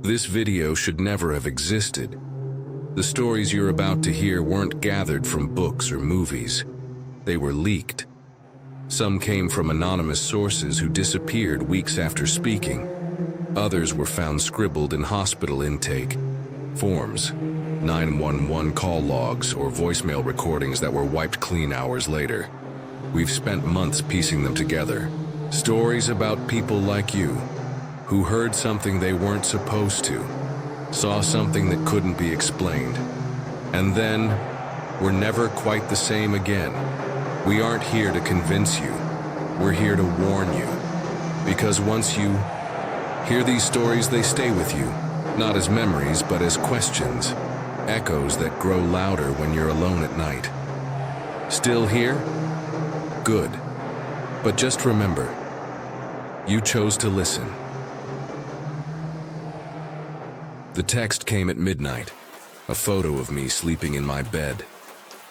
This video should never have existed. The stories you're about to hear weren't gathered from books or movies. They were leaked. Some came from anonymous sources who disappeared weeks after speaking. Others were found scribbled in hospital intake forms, 911 call logs, or voicemail recordings that were wiped clean hours later. We've spent months piecing them together. Stories about people like you, who heard something they weren't supposed to, saw something that couldn't be explained, and then were never quite the same again. We aren't here to convince you. We're here to warn you. Because once you hear these stories, they stay with you, not as memories, but as questions, echoes that grow louder when you're alone at night. Still here? Good. But just remember, you chose to listen. The text came at midnight, a photo of me sleeping in my bed.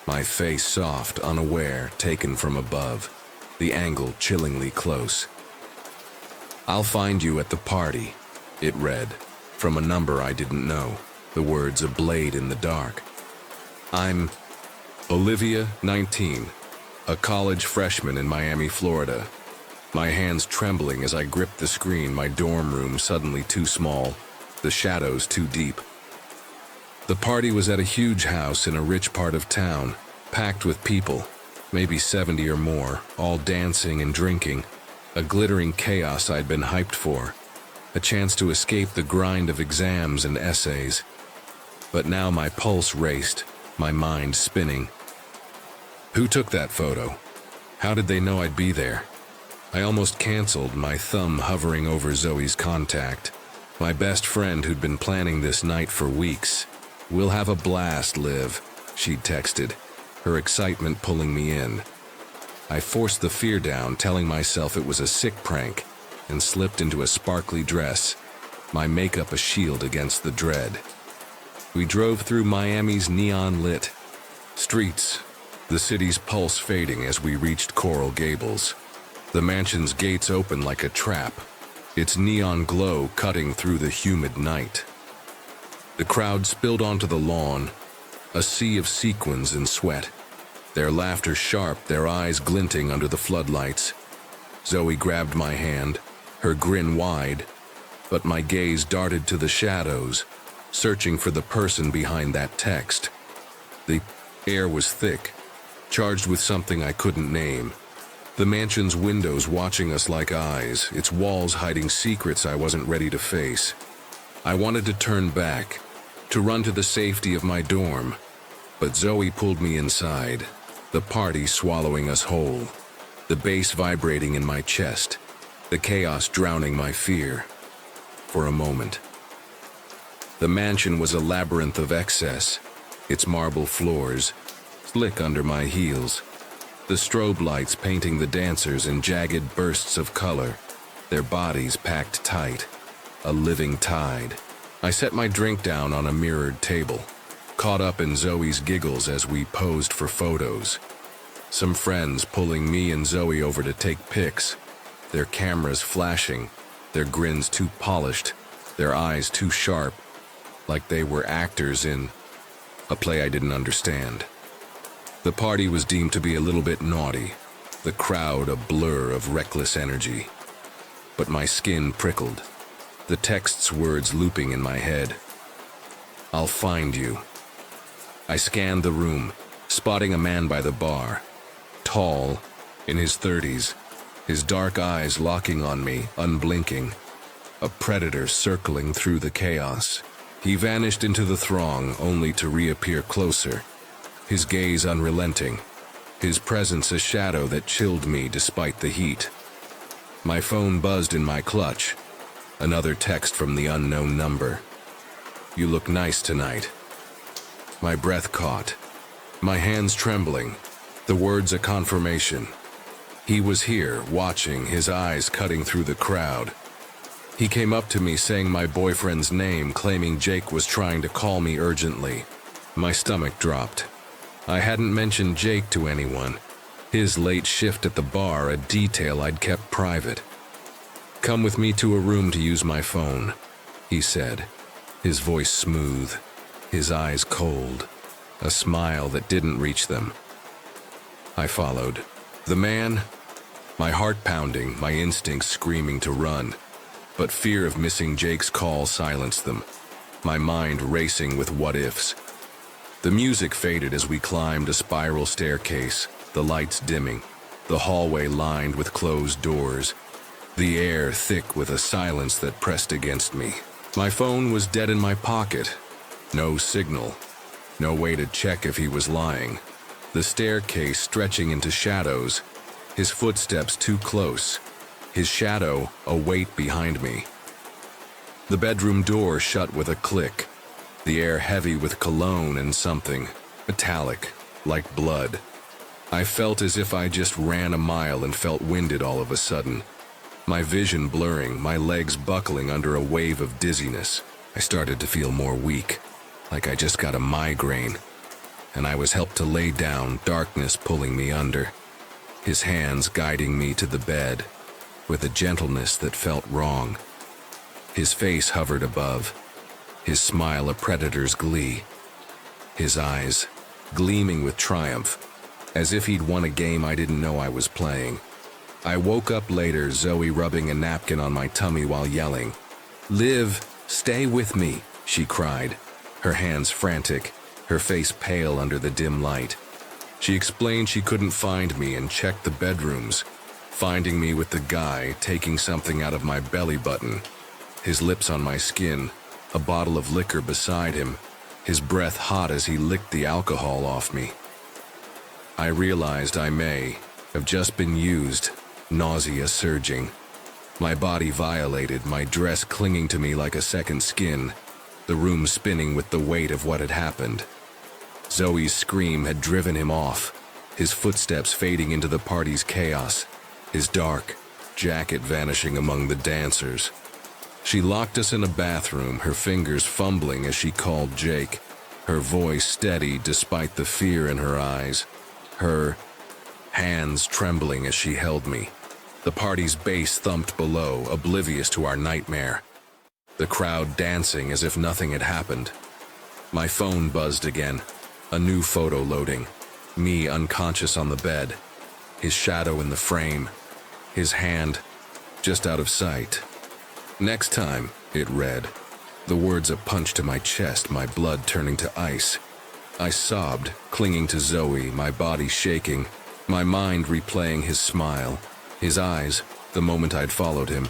My face soft, unaware, taken from above, the angle chillingly close. "I'll find you at the party," it read, from a number I didn't know, the words ablaze in the dark. I'm Olivia, 19, a college freshman in Miami, Florida. My hands trembling as I gripped the screen, my dorm room suddenly too small, the shadows too deep. The party was at a huge house in a rich part of town, packed with people, maybe 70 or more, all dancing and drinking, a glittering chaos I'd been hyped for, a chance to escape the grind of exams and essays. But now my pulse raced, my mind spinning. Who took that photo? How did they know I'd be there? I almost canceled, my thumb hovering over Zoe's contact, my best friend who'd been planning this night for weeks. "We'll have a blast, Liv," she'd texted, her excitement pulling me in. I forced the fear down, telling myself it was a sick prank, and slipped into a sparkly dress, my makeup a shield against the dread. We drove through Miami's neon-lit streets, the city's pulse fading as we reached Coral Gables. The mansion's gates opened like a trap, its neon glow cutting through the humid night. The crowd spilled onto the lawn, a sea of sequins and sweat, their laughter sharp, their eyes glinting under the floodlights. Zoe grabbed my hand, her grin wide, but my gaze darted to the shadows, searching for the person behind that text. The air was thick, charged with something I couldn't name. The mansion's windows watching us like eyes, its walls hiding secrets I wasn't ready to face. I wanted to turn back, to run to the safety of my dorm, but Zoe pulled me inside, the party swallowing us whole, the bass vibrating in my chest, the chaos drowning my fear. For a moment. The mansion was a labyrinth of excess, its marble floors slick under my heels, the strobe lights painting the dancers in jagged bursts of color, their bodies packed tight, a living tide. I set my drink down on a mirrored table, caught up in Zoe's giggles as we posed for photos. Some friends pulling me and Zoe over to take pics, their cameras flashing, their grins too polished, their eyes too sharp, like they were actors in a play I didn't understand. The party was deemed to be a little bit naughty, the crowd a blur of reckless energy. But my skin prickled, the text's words looping in my head. "I'll find you." I scanned the room, spotting a man by the bar, tall, in his 30s, his dark eyes locking on me, unblinking, a predator circling through the chaos. He vanished into the throng, only to reappear closer, his gaze unrelenting, his presence a shadow that chilled me despite the heat. My phone buzzed in my clutch, another text from the unknown number. "You look nice tonight." My breath caught, my hands trembling, the words a confirmation. He was here, watching, his eyes cutting through the crowd. He came up to me saying my boyfriend's name, claiming Jake was trying to call me urgently. My stomach dropped. I hadn't mentioned Jake to anyone, his late shift at the bar a detail I'd kept private. "Come with me to a room to use my phone," he said, his voice smooth, his eyes cold, a smile that didn't reach them. I followed. The man, my heart pounding, my instincts screaming to run, but fear of missing Jake's call silenced them, my mind racing with what-ifs. The music faded as we climbed a spiral staircase, the lights dimming, the hallway lined with closed doors, the air thick with a silence that pressed against me. My phone was dead in my pocket. No signal. No way to check if he was lying. The staircase stretching into shadows, his footsteps too close, his shadow a weight behind me. The bedroom door shut with a click, the air heavy with cologne and something, metallic, like blood. I felt as if I just ran a mile and felt winded all of a sudden. My vision blurring, my legs buckling under a wave of dizziness. I started to feel more weak, like I just got a migraine, and I was helped to lay down, darkness pulling me under, his hands guiding me to the bed, with a gentleness that felt wrong. His face hovered above, his smile a predator's glee, his eyes gleaming with triumph, as if he'd won a game I didn't know I was playing. I woke up later, Zoe rubbing a napkin on my tummy while yelling, "Liv, stay with me," she cried, her hands frantic, her face pale under the dim light. She explained she couldn't find me and checked the bedrooms, finding me with the guy taking something out of my belly button, his lips on my skin, a bottle of liquor beside him, his breath hot as he licked the alcohol off me. I realized I may have just been used, nausea surging. My body violated, my dress clinging to me like a second skin, the room spinning with the weight of what had happened. Zoe's scream had driven him off, his footsteps fading into the party's chaos, his dark jacket vanishing among the dancers. She locked us in a bathroom, her fingers fumbling as she called Jake, her voice steady despite the fear in her eyes, her hands trembling as she held me. The party's bass thumped below, oblivious to our nightmare. The crowd dancing as if nothing had happened. My phone buzzed again, a new photo loading, me unconscious on the bed, his shadow in the frame, his hand just out of sight. "Next time," it read, the words a punch to my chest, my blood turning to ice. I sobbed, clinging to Zoe, my body shaking, my mind replaying his smile, his eyes, the moment I'd followed him.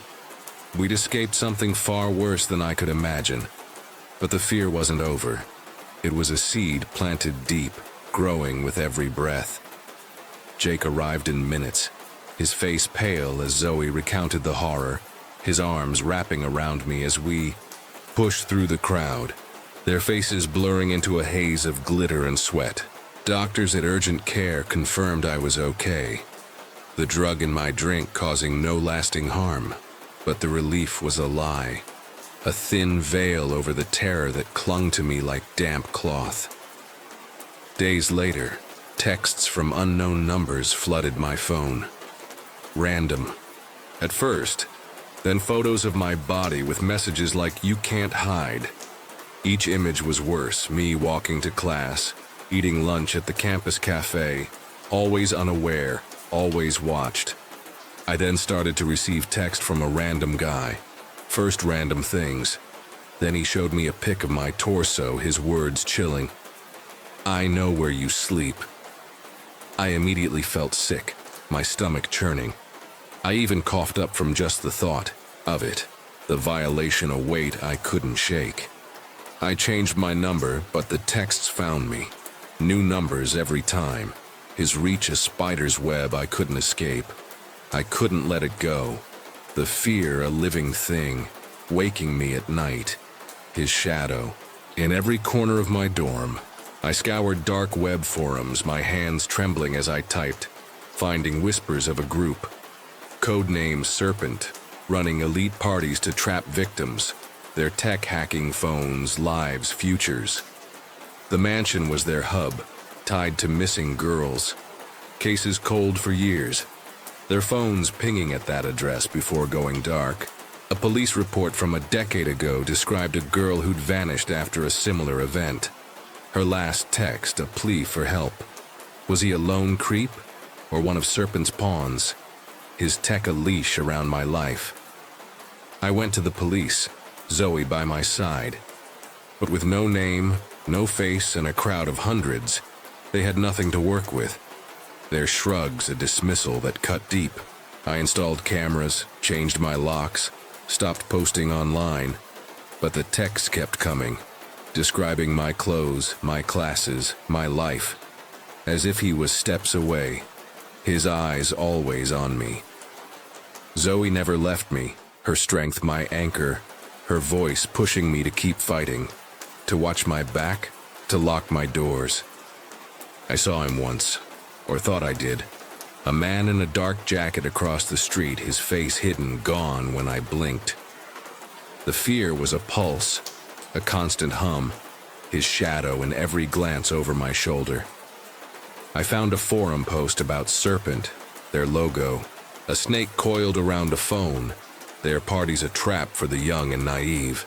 We'd escaped something far worse than I could imagine. But the fear wasn't over. It was a seed planted deep, growing with every breath. Jake arrived in minutes, his face pale as Zoe recounted the horror, his arms wrapping around me as we pushed through the crowd, their faces blurring into a haze of glitter and sweat. Doctors at urgent care confirmed I was okay. The drug in my drink causing no lasting harm, but the relief was a lie, a thin veil over the terror that clung to me like damp cloth. Days later, texts from unknown numbers flooded my phone. Random. At first, then photos of my body with messages like "you can't hide." Each image was worse, me walking to class, eating lunch at the campus cafe, always unaware, always watched. I then started to receive text from a random guy. First random things. Then he showed me a pic of my torso, his words chilling. "I know where you sleep." I immediately felt sick, my stomach churning. I even coughed up from just the thought of it, the violation a weight I couldn't shake. I changed my number, but the texts found me. New numbers every time. His reach a spider's web I couldn't escape. I couldn't let it go. The fear a living thing, waking me at night. His shadow. In every corner of my dorm, I scoured dark web forums, my hands trembling as I typed, finding whispers of a group. Codename Serpent, running elite parties to trap victims, their tech hacking phones, lives, futures. The mansion was their hub, tied to missing girls. Cases cold for years, their phones pinging at that address before going dark. A police report from a decade ago described a girl who'd vanished after a similar event. Her last text, a plea for help. Was he a lone creep or one of Serpent's pawns? His tech a leash around my life. I went to the police, Zoe by my side. But with no name, no face, and a crowd of hundreds, they had nothing to work with. Their shrugs a dismissal that cut deep. I installed cameras, changed my locks, stopped posting online, but the texts kept coming, describing my clothes, my classes, my life, as if he was steps away, his eyes always on me. Zoe never left me, her strength my anchor, her voice pushing me to keep fighting, to watch my back, to lock my doors. I saw him once, or thought I did. A man in a dark jacket across the street, his face hidden, gone when I blinked. The fear was a pulse, a constant hum, his shadow in every glance over my shoulder. I found a forum post about Serpent, their logo, a snake coiled around a phone, their party's a trap for the young and naive.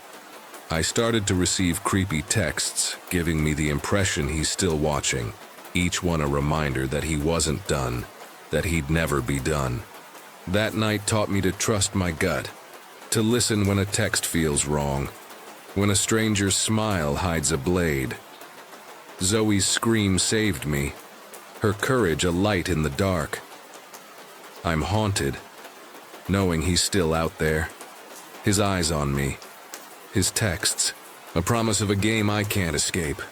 I started to receive creepy texts, giving me the impression he's still watching, each one a reminder that he wasn't done, that he'd never be done. That night taught me to trust my gut, to listen when a text feels wrong, when a stranger's smile hides a blade. Zoe's scream saved me, her courage a light in the dark. I'm haunted, knowing he's still out there, his eyes on me, his texts, a promise of a game I can't escape.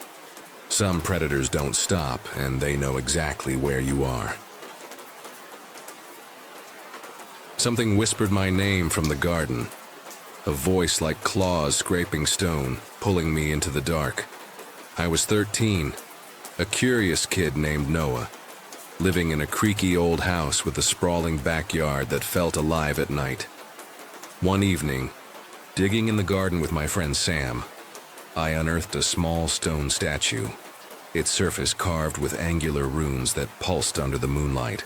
Some predators don't stop, and they know exactly where you are. Something whispered my name from the garden, a voice like claws scraping stone, pulling me into the dark. I was 13, a curious kid named Noah, living in a creaky old house with a sprawling backyard that felt alive at night. One evening, digging in the garden with my friend Sam, I unearthed a small stone statue, its surface carved with angular runes that pulsed under the moonlight.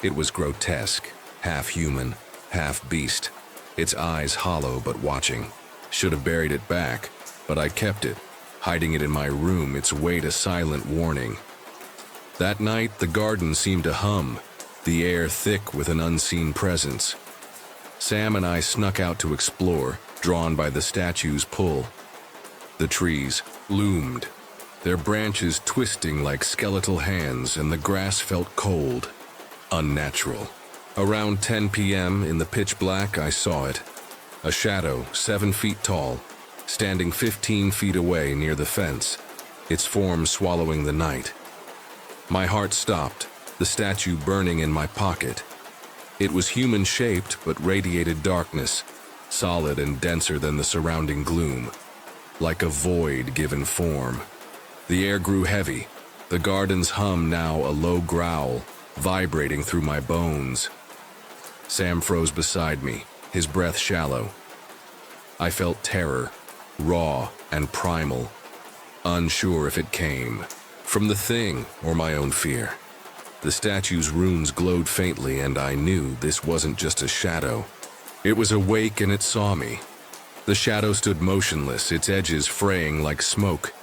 It was grotesque, half human, half beast, its eyes hollow but watching. Should have buried it back, but I kept it, hiding it in my room, its weight a silent warning. That night, the garden seemed to hum, the air thick with an unseen presence. Sam and I snuck out to explore, drawn by the statue's pull. The trees loomed, their branches twisting like skeletal hands, and the grass felt cold, unnatural. Around 10 p.m. in the pitch black, I saw it. A shadow, 7 feet tall, standing 15 feet away near the fence, its form swallowing the night. My heart stopped, the statue burning in my pocket. It was human-shaped but radiated darkness, solid and denser than the surrounding gloom, like a void given form. The air grew heavy, the garden's hum now a low growl, vibrating through my bones. Sam froze beside me, his breath shallow. I felt terror, raw and primal, unsure if it came from the thing or my own fear. The statue's runes glowed faintly, and I knew this wasn't just a shadow. It was awake and it saw me. The shadow stood motionless, its edges fraying like smoke,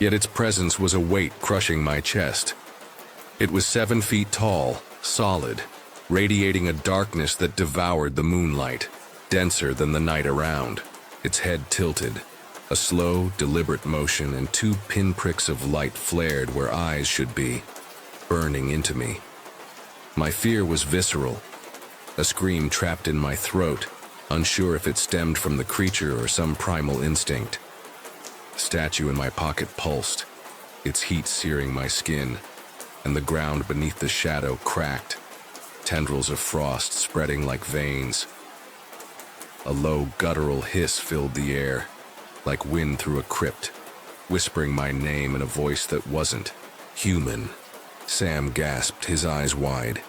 yet its presence was a weight crushing my chest. It was 7 feet tall, solid, radiating a darkness that devoured the moonlight, denser than the night around. Its head tilted, a slow, deliberate motion, and 2 pinpricks of light flared where eyes should be, burning into me. My fear was visceral, a scream trapped in my throat, unsure if it stemmed from the creature or some primal instinct. The statue in my pocket pulsed, its heat searing my skin, and the ground beneath the shadow cracked, tendrils of frost spreading like veins. A low, guttural hiss filled the air, like wind through a crypt, whispering my name in a voice that wasn't human. Sam gasped, his eyes wide.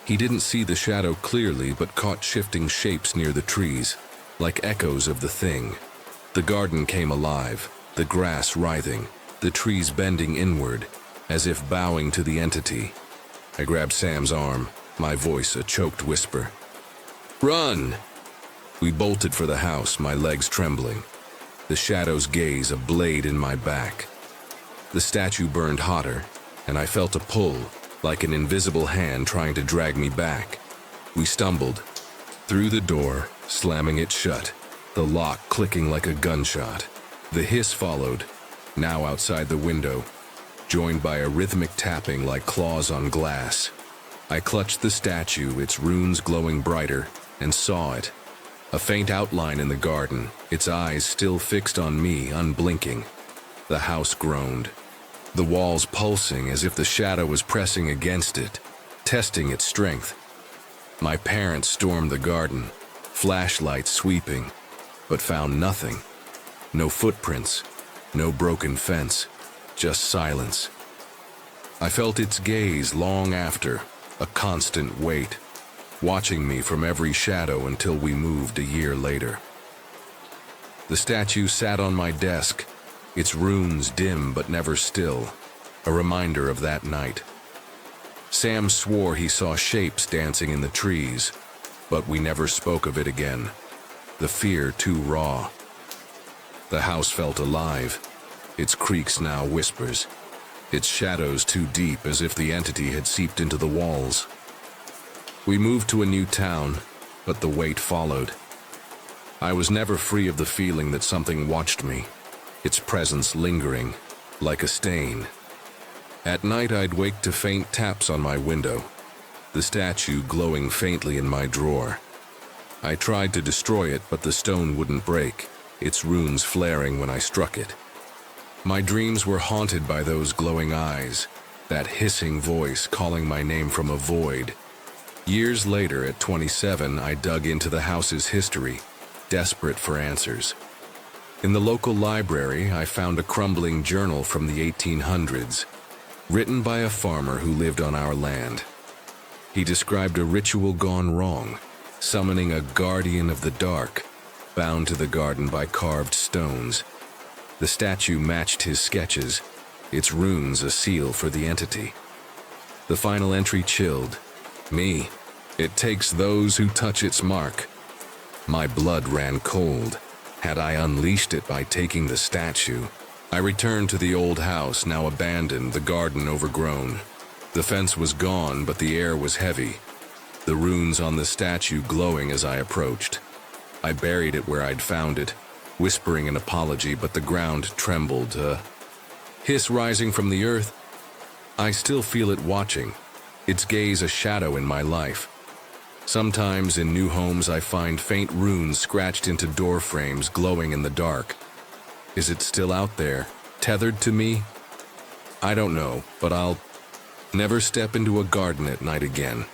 He didn't see the shadow clearly, but caught shifting shapes near the trees, like echoes of the thing. The garden came alive, the grass writhing, the trees bending inward, as if bowing to the entity. I grabbed Sam's arm, my voice a choked whisper. "Run!" We bolted for the house, my legs trembling, the shadow's gaze a blade in my back. The statue burned hotter, and I felt a pull, like an invisible hand trying to drag me back. We stumbled through the door, slamming it shut, the lock clicking like a gunshot. The hiss followed, now outside the window, joined by a rhythmic tapping like claws on glass. I clutched the statue, its runes glowing brighter, and saw it. A faint outline in the garden, its eyes still fixed on me, unblinking. The house groaned, the walls pulsing as if the shadow was pressing against it, testing its strength. My parents stormed the garden, flashlights sweeping, but found nothing. No footprints, no broken fence, just silence. I felt its gaze long after, a constant weight, watching me from every shadow until we moved a year later. The statue sat on my desk, its runes dim but never still, a reminder of that night. Sam swore he saw shapes dancing in the trees, but we never spoke of it again, the fear too raw. The house felt alive, its creaks now whispers, its shadows too deep as if the entity had seeped into the walls. We moved to a new town, but the weight followed. I was never free of the feeling that something watched me, its presence lingering, like a stain. At night I'd wake to faint taps on my window, the statue glowing faintly in my drawer. I tried to destroy it, but the stone wouldn't break, its runes flaring when I struck it. My dreams were haunted by those glowing eyes, that hissing voice calling my name from a void. Years later, at 27, I dug into the house's history, desperate for answers. In the local library, I found a crumbling journal from the 1800s, written by a farmer who lived on our land. He described a ritual gone wrong, summoning a guardian of the dark, bound to the garden by carved stones. The statue matched his sketches, its runes a seal for the entity. The final entry chilled me. It takes those who touch its mark. My blood ran cold. Had I unleashed it by taking the statue? I returned to the old house, now abandoned, the garden overgrown. The fence was gone, but the air was heavy, the runes on the statue glowing as I approached. I buried it where I'd found it, whispering an apology, but the ground trembled, a hiss rising from the earth. I still feel it watching, its gaze a shadow in my life. Sometimes in new homes I find faint runes scratched into door frames glowing in the dark. Is it still out there, tethered to me? I don't know, but I'll never step into a garden at night again.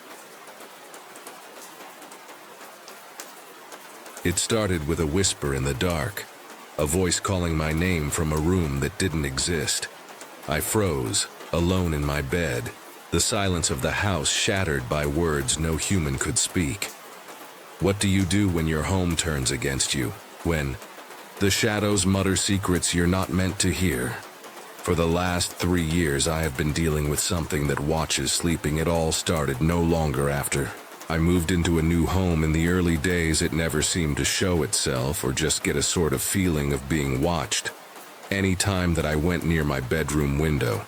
It started with a whisper in the dark, a voice calling my name from a room that didn't exist. I froze, alone in my bed, the silence of the house shattered by words no human could speak. What do you do when your home turns against you? When the shadows mutter secrets you're not meant to hear? For the last 3 years I have been dealing with something that watches sleeping. It all started no longer after I moved into a new home. In the early days it never seemed to show itself or just get a sort of feeling of being watched. Any time that I went near my bedroom window,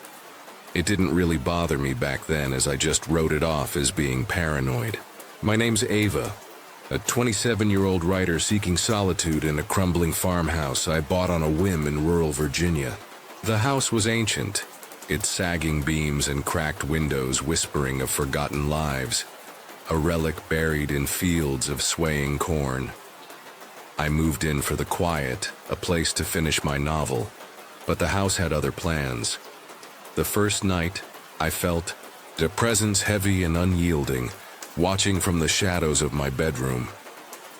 it didn't really bother me back then, as I just wrote it off as being paranoid. My name's Ava, a 27-year-old writer seeking solitude in a crumbling farmhouse I bought on a whim in rural Virginia. The house was ancient, its sagging beams and cracked windows whispering of forgotten lives, a relic buried in fields of swaying corn. I moved in for the quiet, a place to finish my novel, but the house had other plans. The first night, I felt a presence heavy and unyielding, watching from the shadows of my bedroom.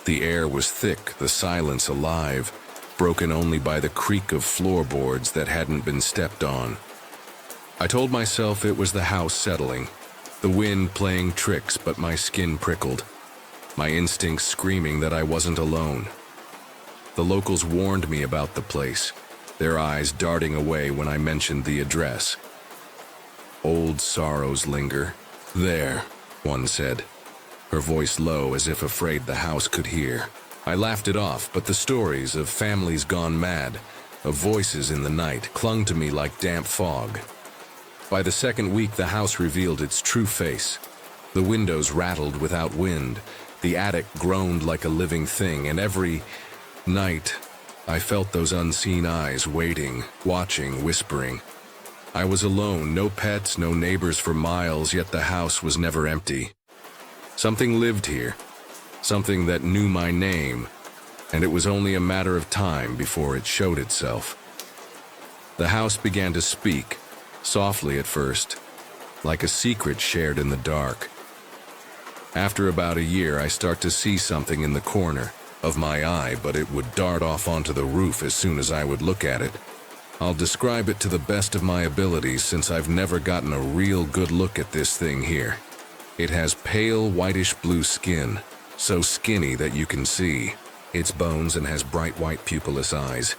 The air was thick, the silence alive, broken only by the creak of floorboards that hadn't been stepped on. I told myself it was the house settling, the wind playing tricks, but my skin prickled, my instincts screaming that I wasn't alone. The locals warned me about the place, their eyes darting away when I mentioned the address. Old sorrows linger. There, one said, her voice low as if afraid the house could hear. I laughed it off, but the stories of families gone mad, of voices in the night, clung to me like damp fog. By the second week, the house revealed its true face. The windows rattled without wind, the attic groaned like a living thing, and every night I felt those unseen eyes waiting, watching, whispering. I was alone, no pets, no neighbors for miles, yet the house was never empty. Something lived here, something that knew my name, and it was only a matter of time before it showed itself. The house began to speak, softly at first, like a secret shared in the dark. After about a year, I start to see something in the corner of my eye, but it would dart off onto the roof as soon as I would look at it. I'll describe it to the best of my abilities since I've never gotten a real good look at this thing here. It has pale whitish blue skin, so skinny that you can see its bones, and has bright white pupilless eyes.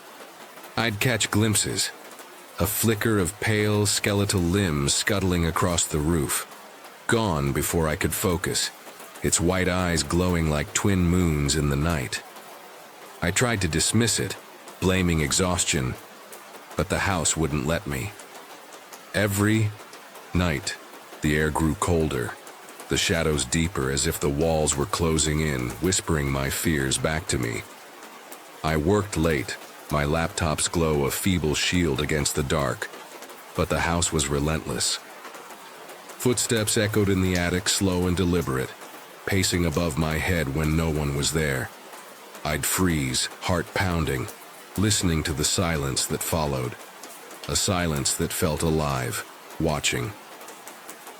I'd catch glimpses, a flicker of pale skeletal limbs scuttling across the roof. Gone before I could focus, its white eyes glowing like twin moons in the night. I tried to dismiss it, blaming exhaustion, but the house wouldn't let me. Every night, the air grew colder, the shadows deeper, as if the walls were closing in, whispering my fears back to me. I worked late, my laptop's glow a feeble shield against the dark, but the house was relentless. Footsteps echoed in the attic, slow and deliberate, pacing above my head when no one was there. I'd freeze, heart pounding, listening to the silence that followed, a silence that felt alive, watching.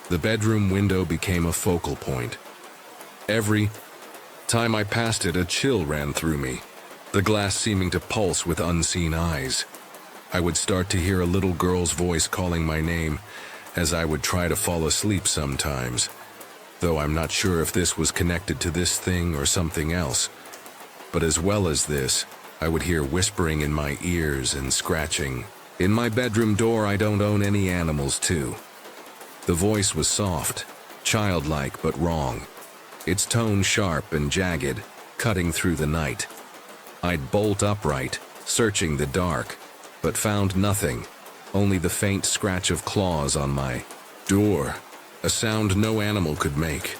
The bedroom window became a focal point. Every time I passed it, a chill ran through me, the glass seeming to pulse with unseen eyes. I would start to hear a little girl's voice calling my name, as I would try to fall asleep sometimes, though I'm not sure if this was connected to this thing or something else. But as well as this, I would hear whispering in my ears and scratching. In my bedroom door, I don't own any animals too. The voice was soft, childlike but wrong, its tone sharp and jagged, cutting through the night. I'd bolt upright, searching the dark, but found nothing, only the faint scratch of claws on my door, a sound no animal could make.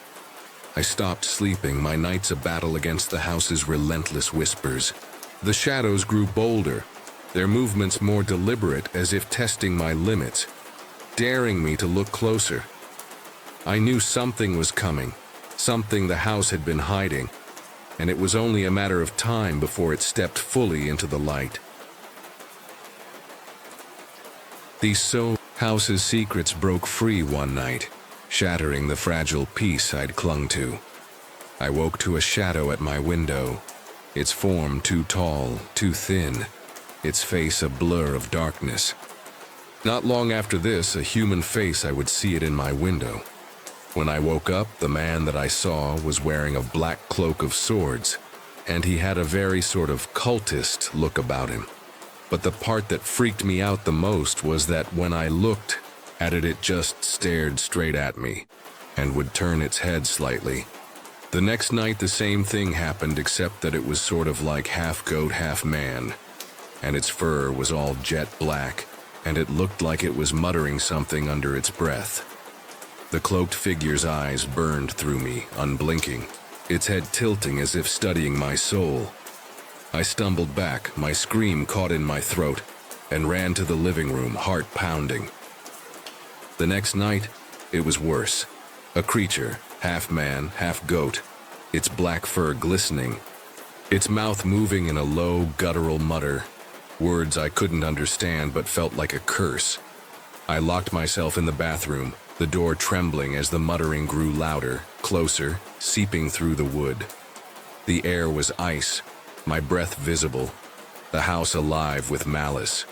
I stopped sleeping, my nights a battle against the house's relentless whispers. The shadows grew bolder, their movements more deliberate, as if testing my limits, daring me to look closer. I knew something was coming, something the house had been hiding, and it was only a matter of time before it stepped fully into the light. These house's secrets broke free one night, shattering the fragile peace I'd clung to. I woke to a shadow at my window, its form too tall, too thin, its face a blur of darkness. Not long after this, a human face, I would see it in my window. When I woke up, the man that I saw was wearing a black cloak of swords, and he had a very sort of cultist look about him. But the part that freaked me out the most was that when I looked at it, it just stared straight at me, and would turn its head slightly. The next night, the same thing happened, except that it was sort of like half goat, half man, and its fur was all jet black, and it looked like it was muttering something under its breath. The cloaked figure's eyes burned through me, unblinking, its head tilting as if studying my soul. I stumbled back, my scream caught in my throat, and ran to the living room, heart pounding. The next night, it was worse. A creature, half man, half goat, its black fur glistening, its mouth moving in a low, guttural mutter, words I couldn't understand but felt like a curse. I locked myself in the bathroom, the door trembling as the muttering grew louder, closer, seeping through the wood. The air was ice, my breath visible, the house alive with malice.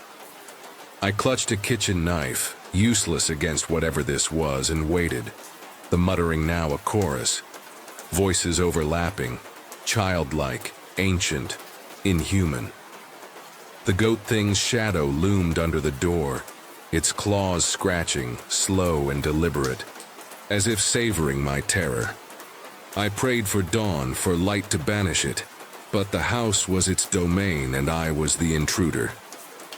I clutched a kitchen knife, useless against whatever this was, and waited, the muttering now a chorus, voices overlapping, childlike, ancient, inhuman. The goat thing's shadow loomed under the door, its claws scratching, slow and deliberate, as if savoring my terror. I prayed for dawn, for light to banish it, But the house was its domain and I was the intruder.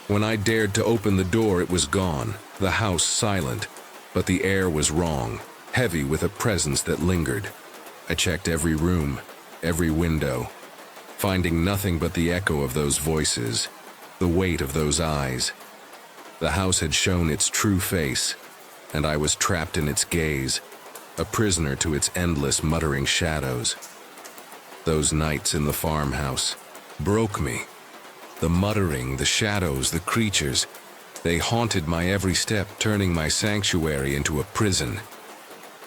When I dared to open the door, it was gone, the house silent, but the air was wrong, heavy with a presence that lingered. I checked every room, every window, finding nothing but the echo of those voices, the weight of those eyes. The house had shown its true face, and I was trapped in its gaze, a prisoner to its endless muttering shadows. Those nights in the farmhouse broke me. The muttering, the shadows, the creatures, they haunted my every step, turning my sanctuary into a prison.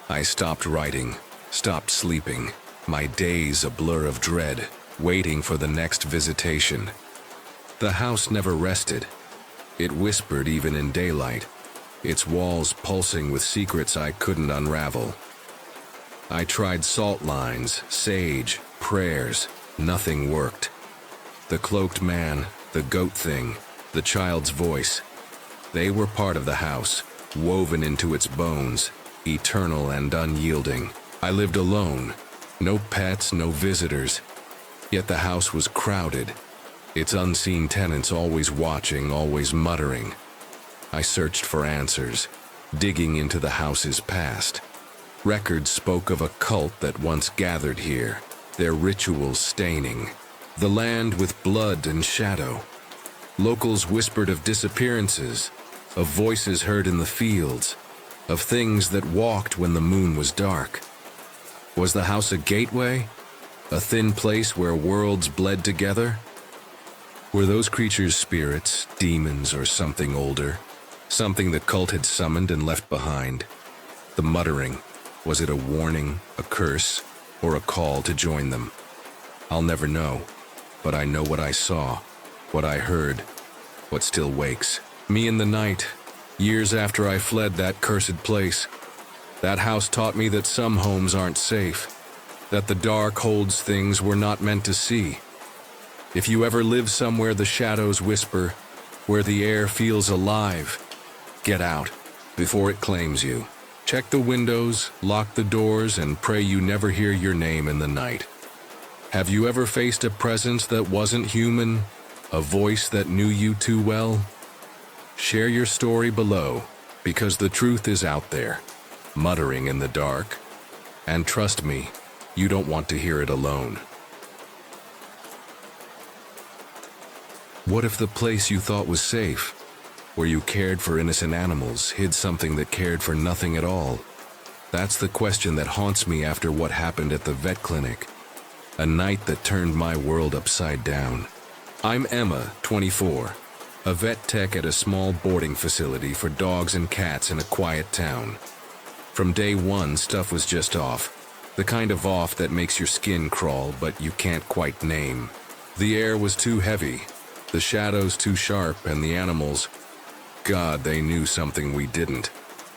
I stopped writing, stopped sleeping, my days a blur of dread, waiting for the next visitation. The house never rested. It whispered even in daylight, its walls pulsing with secrets I couldn't unravel. I tried salt lines, sage, prayers. Nothing worked. The cloaked man, the goat thing, the child's voice, they were part of the house, woven into its bones, eternal and unyielding. I lived alone, no pets, no visitors, yet the house was crowded, its unseen tenants always watching, always muttering. I searched for answers, digging into the house's past. Records spoke of a cult that once gathered here, their rituals staining the land with blood and shadow. Locals whispered of disappearances, of voices heard in the fields, of things that walked when the moon was dark. Was the house a gateway? A thin place where worlds bled together? Were those creatures spirits, demons, or something older? Something the cult had summoned and left behind? The muttering, was it a warning, a curse, or a call to join them? I'll never know, but I know what I saw, what I heard, what still wakes me in the night, years after I fled that cursed place. That house taught me that some homes aren't safe, that the dark holds things we're not meant to see. If you ever live somewhere the shadows whisper, where the air feels alive, get out before it claims you. Check the windows, lock the doors, and pray you never hear your name in the night. Have you ever faced a presence that wasn't human, a voice that knew you too well? Share your story below, because the truth is out there, muttering in the dark. And trust me, you don't want to hear it alone. What if the place you thought was safe, where you cared for innocent animals, hid something that cared for nothing at all? That's the question that haunts me after what happened at the vet clinic, a night that turned my world upside down. I'm Emma, 24, a vet tech at a small boarding facility for dogs and cats in a quiet town. From day one, stuff was just off, the kind of off that makes your skin crawl but you can't quite name. The air was too heavy, the shadows too sharp, and the animals, God, they knew something we didn't,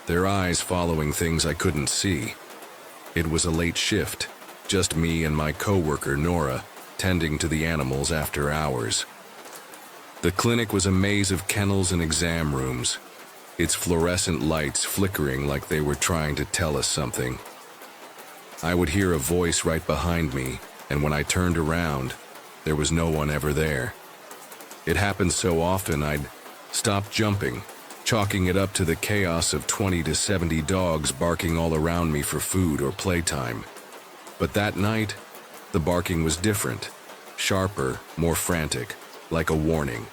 their eyes following things I couldn't see. It was a late shift, just me and my coworker Nora, tending to the animals after hours. The clinic was a maze of kennels and exam rooms, its fluorescent lights flickering like they were trying to tell us something. I would hear a voice right behind me, and when I turned around, there was no one ever there. It happened so often I'd stop jumping, chalking it up to the chaos of 20 to 70 dogs barking all around me for food or playtime. But that night, the barking was different, sharper, more frantic, like a warning.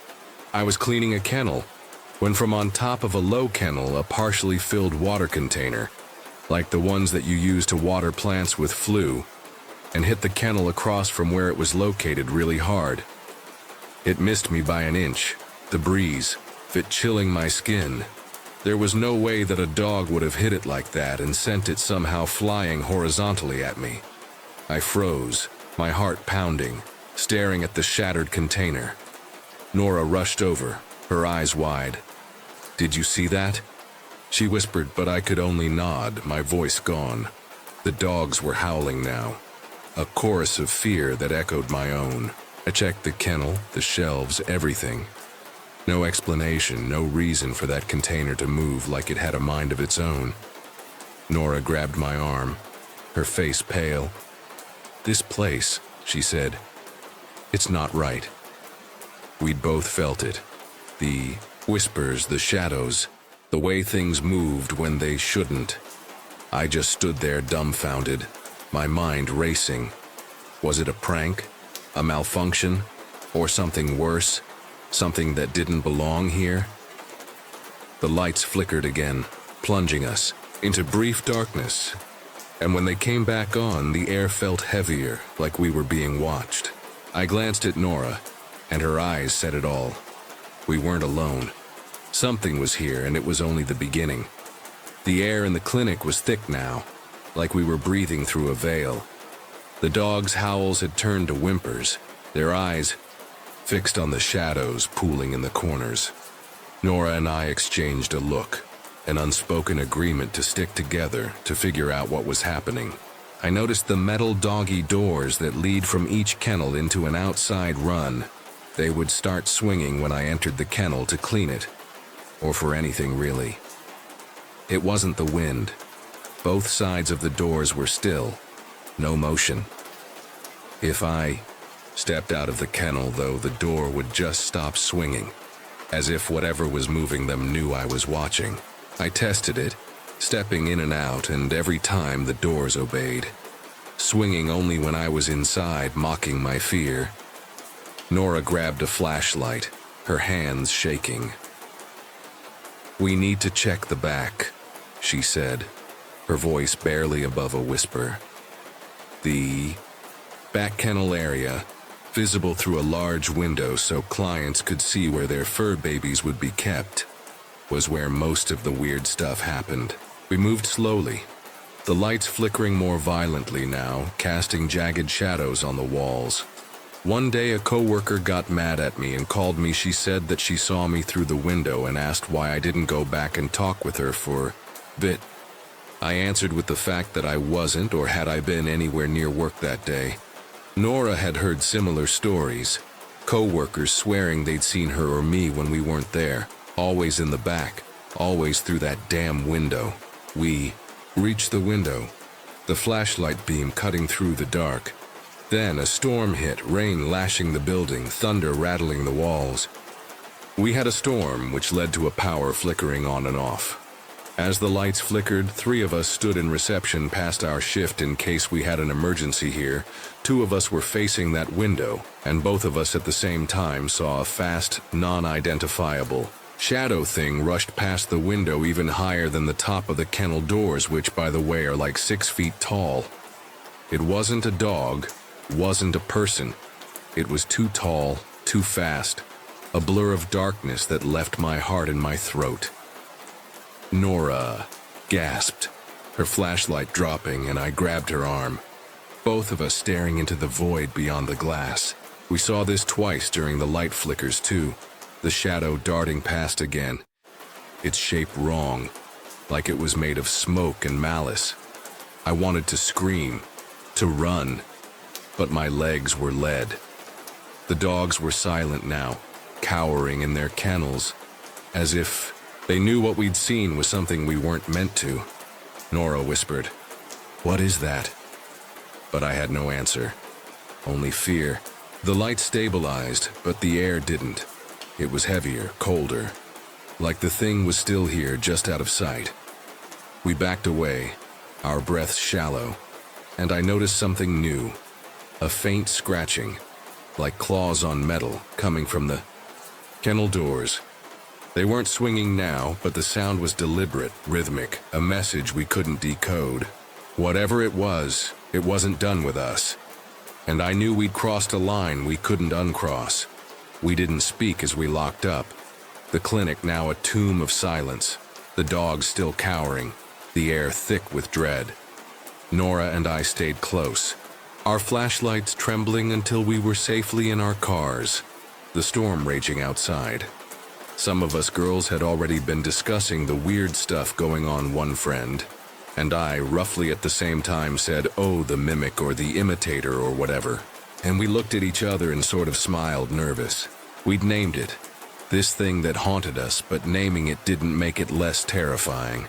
I was cleaning a kennel, when from on top of a low kennel, a partially filled water container, like the ones that you use to water plants with flew, and hit the kennel across from where it was located really hard. It missed me by an inch, the breeze, it chilling my skin. There was no way that a dog would have hit it like that and sent it somehow flying horizontally at me. I froze, my heart pounding, staring at the shattered container. Nora rushed over, her eyes wide. "Did you see that?" She whispered, but I could only nod, my voice gone. The dogs were howling now, a chorus of fear that echoed my own. I checked the kennel, the shelves, everything. No explanation, no reason for that container to move like it had a mind of its own. Nora grabbed my arm, her face pale. "This place," she said, It's not right. We'd both felt it. The whispers, the shadows, the way things moved when they shouldn't. I just stood there dumbfounded, my mind racing. Was it a prank? A malfunction? Or something worse? Something that didn't belong here? The lights flickered again, plunging us into brief darkness. And when they came back on, the air felt heavier, like we were being watched. I glanced at Nora, and her eyes said it all. We weren't alone. Something was here, and it was only the beginning. The air in the clinic was thick now, like we were breathing through a veil. The dogs' howls had turned to whimpers, their eyes fixed on the shadows pooling in the corners. Nora and I exchanged a look, an unspoken agreement to stick together to figure out what was happening. I noticed the metal doggy doors that lead from each kennel into an outside run. They would start swinging when I entered the kennel to clean it, or for anything really. It wasn't the wind. Both sides of the doors were still, no motion. If I stepped out of the kennel, though, the door would just stop swinging, as if whatever was moving them knew I was watching. I tested it, stepping in and out, and every time the doors obeyed, swinging only when I was inside, mocking my fear. Nora grabbed a flashlight, her hands shaking. "We need to check the back," she said, her voice barely above a whisper. The back kennel area, visible through a large window so clients could see where their fur babies would be kept, was where most of the weird stuff happened. We moved slowly, the lights flickering more violently now, casting jagged shadows on the walls. One day a coworker got mad at me and called me. She said that she saw me through the window and asked why I didn't go back and talk with her for a bit. I answered with the fact that I wasn't, or had I been anywhere near work that day. Nora had heard similar stories, co-workers swearing they'd seen her or me when we weren't there, always in the back, always through that damn window. We reached the window, the flashlight beam cutting through the dark. Then a storm hit, rain lashing the building, thunder rattling the walls. We had a storm, which led to a power flickering on and off. As the lights flickered, 3 of us stood in reception past our shift in case we had an emergency here. 2 of us were facing that window, and both of us at the same time saw a fast, non-identifiable shadow thing rushed past the window even higher than the top of the kennel doors, which, by the way, are like 6 feet tall. It wasn't a dog, wasn't a person. It was too tall, too fast, a blur of darkness that left my heart in my throat. Nora gasped, her flashlight dropping, and I grabbed her arm, both of us staring into the void beyond the glass. We saw this twice during the light flickers too, the shadow darting past again, its shape wrong, like it was made of smoke and malice. I wanted to scream, to run, but my legs were lead. The dogs were silent now, cowering in their kennels, as if they knew what we'd seen was something we weren't meant to. Nora whispered, "What is that?" But I had no answer, only fear. The light stabilized, but the air didn't. It was heavier, colder, like the thing was still here, just out of sight. We backed away, our breaths shallow, and I noticed something new, a faint scratching, like claws on metal, coming from the kennel doors. They weren't swinging now, but the sound was deliberate, rhythmic, a message we couldn't decode. Whatever it wasn't done with us. And I knew we'd crossed a line we couldn't uncross. We didn't speak as we locked up. The clinic now a tomb of silence, the dogs still cowering, the air thick with dread. Nora and I stayed close, our flashlights trembling until we were safely in our cars, the storm raging outside. Some of us girls had already been discussing the weird stuff going on, one friend, and I, roughly at the same time, said, "Oh, the mimic or the imitator or whatever." And we looked at each other and sort of smiled, nervous. We'd named it, this thing that haunted us, but naming it didn't make it less terrifying.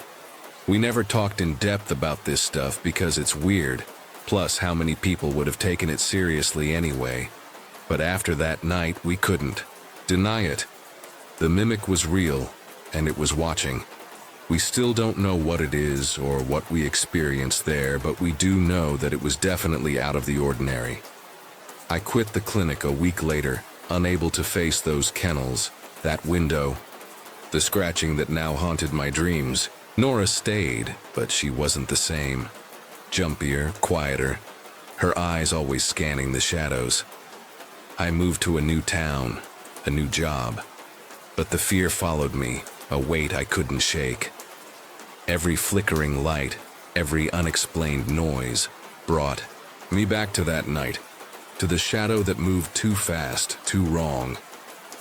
We never talked in depth about this stuff because it's weird, plus how many people would have taken it seriously anyway. But after that night, we couldn't deny it. The mimic was real, and it was watching. We still don't know what it is or what we experienced there, but we do know that it was definitely out of the ordinary. I quit the clinic a week later, unable to face those kennels, that window, the scratching that now haunted my dreams. Nora stayed, but she wasn't the same. Jumpier, quieter, her eyes always scanning the shadows. I moved to a new town, a new job, but the fear followed me, a weight I couldn't shake. Every flickering light, every unexplained noise brought me back to that night, to the shadow that moved too fast, too wrong.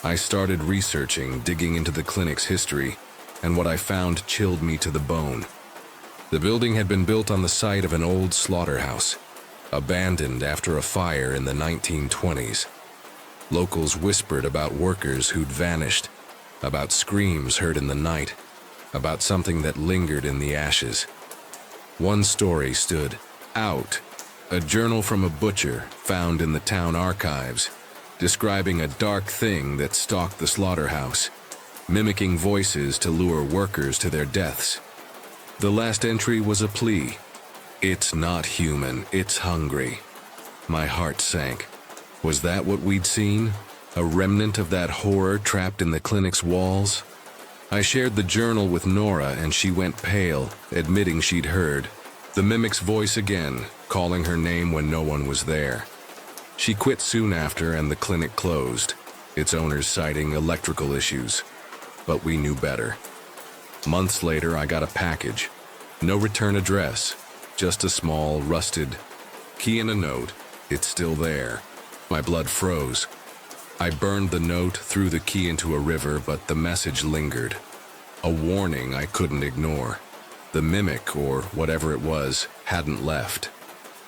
I started researching, digging into the clinic's history, and what I found chilled me to the bone. The building had been built on the site of an old slaughterhouse, abandoned after a fire in the 1920s. Locals whispered about workers who'd vanished, about screams heard in the night, about something that lingered in the ashes. One story stood out, a journal from a butcher found in the town archives, describing a dark thing that stalked the slaughterhouse, mimicking voices to lure workers to their deaths. The last entry was a plea. "It's not human, it's hungry." My heart sank. Was that what we'd seen? A remnant of that horror trapped in the clinic's walls? I shared the journal with Nora and she went pale, admitting she'd heard the mimic's voice again, calling her name when no one was there. She quit soon after and the clinic closed, its owners citing electrical issues. But we knew better. Months later, I got a package. No return address, just a small, rusted key and a note. It's still there. My blood froze. I burned the note, threw the key into a river, but the message lingered. A warning I couldn't ignore. The mimic, or whatever it was, hadn't left.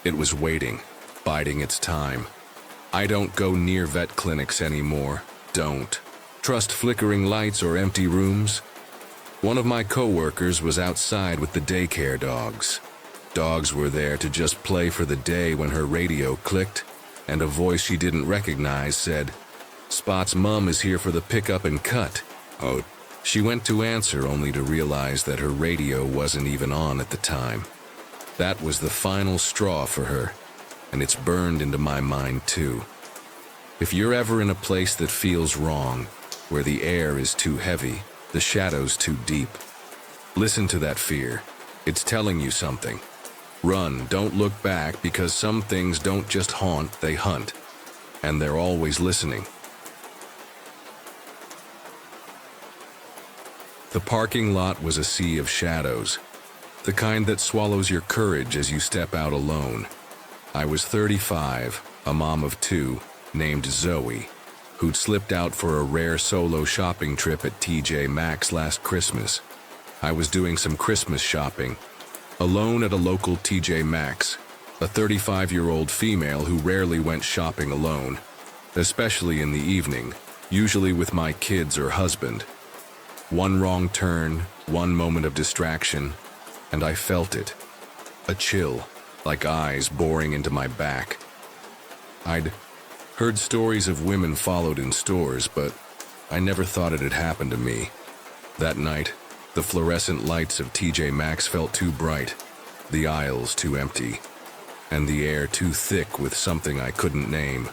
It was waiting, biding its time. I don't go near vet clinics anymore. Don't trust flickering lights or empty rooms. One of my coworkers was outside with the daycare dogs. Dogs were there to just play for the day when her radio clicked, and a voice she didn't recognize said, "Spot's mom is here for the pickup and cut." Oh, she went to answer only to realize that her radio wasn't even on at the time. That was the final straw for her, and it's burned into my mind too. If you're ever in a place that feels wrong, where the air is too heavy, the shadows too deep, listen to that fear. It's telling you something. Run, don't look back, because some things don't just haunt, they hunt. And they're always listening. The parking lot was a sea of shadows, the kind that swallows your courage as you step out alone. I was 35, a mom of two, named Zoe, who'd slipped out for a rare solo shopping trip at TJ Maxx last Christmas. I was doing some Christmas shopping, alone at a local TJ Maxx, a 35-year-old female who rarely went shopping alone, especially in the evening, usually with my kids or husband. One wrong turn, one moment of distraction, and I felt it. A chill, like eyes boring into my back. I'd heard stories of women followed in stores, but I never thought it had happened to me. That night, the fluorescent lights of TJ Maxx felt too bright, the aisles too empty, and the air too thick with something I couldn't name.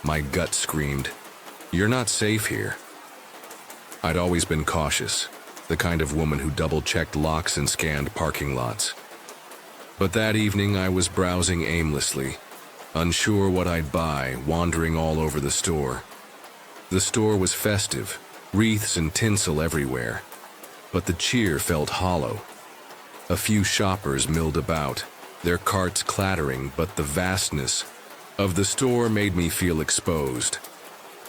My gut screamed, "You're not safe here." I'd always been cautious, the kind of woman who double-checked locks and scanned parking lots. But that evening I was browsing aimlessly, unsure what I'd buy, wandering all over the store. The store was festive, wreaths and tinsel everywhere, but the cheer felt hollow. A few shoppers milled about, their carts clattering, but the vastness of the store made me feel exposed.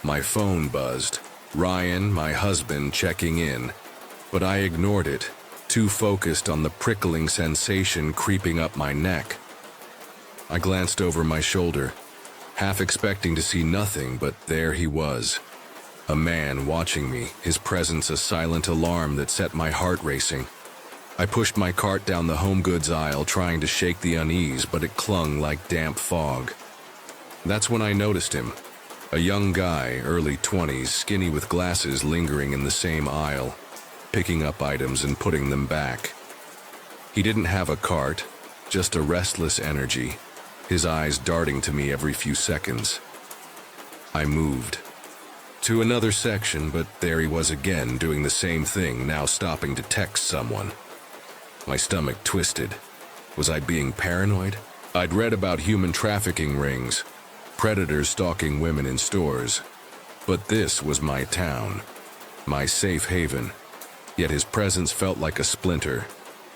My phone buzzed, Ryan, my husband, checking in, but I ignored it, too focused on the prickling sensation creeping up my neck. I glanced over my shoulder, half expecting to see nothing, but there he was. A man watching me, his presence a silent alarm that set my heart racing. I pushed my cart down the home goods aisle, trying to shake the unease, but it clung like damp fog. That's when I noticed him. A young guy, early 20s, skinny with glasses, lingering in the same aisle, picking up items and putting them back. He didn't have a cart, just a restless energy, his eyes darting to me every few seconds. I moved to another section, but there he was again, doing the same thing, now stopping to text someone. My stomach twisted. Was I being paranoid? I'd read about human trafficking rings, predators stalking women in stores. But this was my town, my safe haven. Yet his presence felt like a splinter,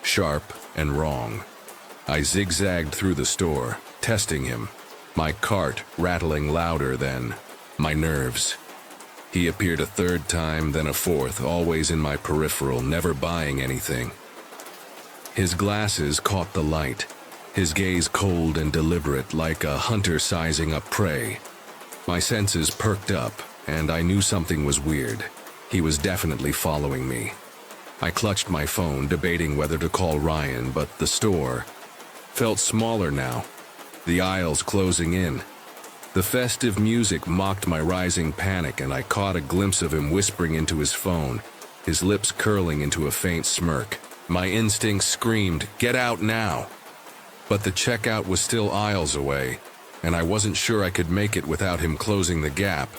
sharp and wrong. I zigzagged through the store, testing him, my cart rattling louder than my nerves. He appeared a third time, then a fourth, always in my peripheral, never buying anything. His glasses caught the light, his gaze cold and deliberate, like a hunter sizing up prey. My senses perked up, and I knew something was weird. He was definitely following me. I clutched my phone, debating whether to call Ryan, but the store felt smaller now, the aisles closing in. The festive music mocked my rising panic, and I caught a glimpse of him whispering into his phone, his lips curling into a faint smirk. My instincts screamed, "Get out now!" But the checkout was still aisles away, and I wasn't sure I could make it without him closing the gap.